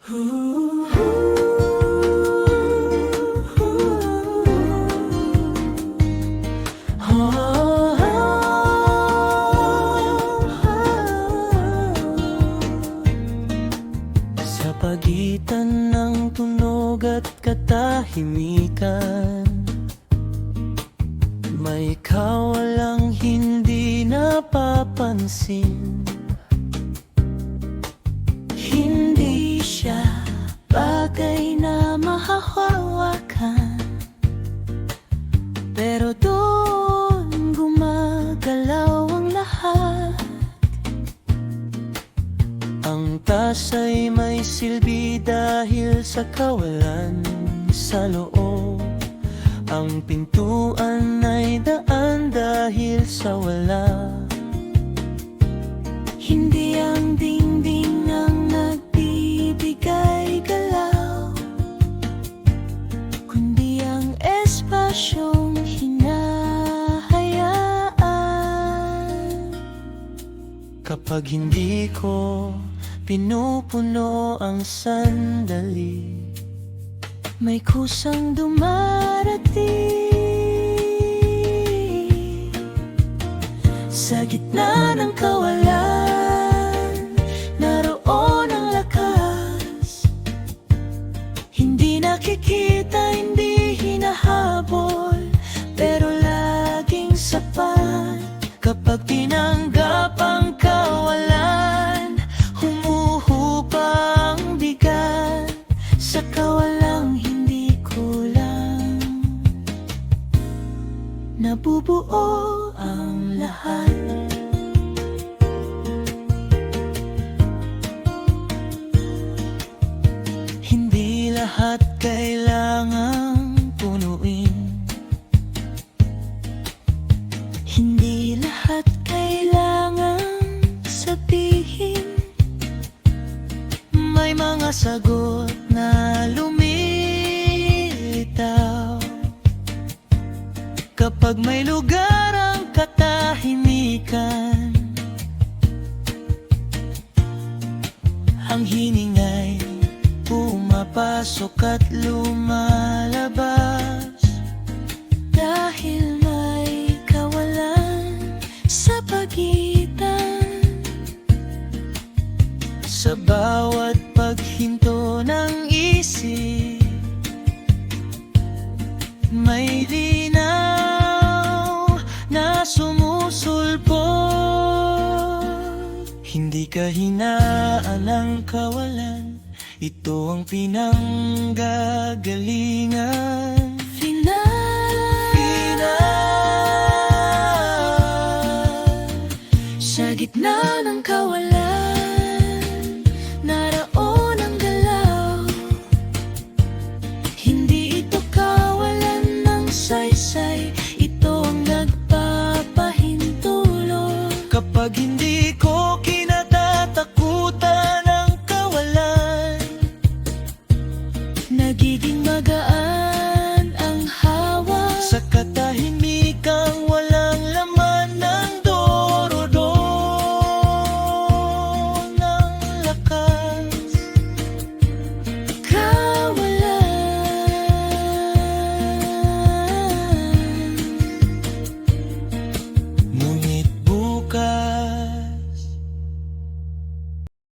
Sa pagitan ng tunog at katahimikan, may kawalang hindi napapansin. Hindi siya bagay na mahahawakan, pero doon gumagalaw ang lahat. Ang taas ay may silbi dahil sa kawalan sa loob. Ang pintuan ay daan dahil sa wala. Hindi ang dingding ang nagbibigay galaw, kundi ang espasyong hinahayaan. Kapag hindi ko pinupuno ang sandali, may kusang dumarating. Sa gitna ng kawalan, naroon ang lakas. Hindi nakikita, hindi hinahabol, pero laging sapat. Kapag tinanggap ang kawalan, humuhupa ang bigat. Sa kawalang hindi kulang, nabubuo ang lahat. Hindi lahat kailangang punuin, hindi lahat kailangang sabihin. May mga sagot na lumilitaw kapag may lugar ang katahimikan. Ang hiningay pumapasok at lumalabas, dahil may kawalan sa pagitan. Sa bawat paghinto ng isip, may linaw na sumusulpot. Hindi kahinaan ang kawalan, ito ang pinanggagalingan. Final sa gitna ng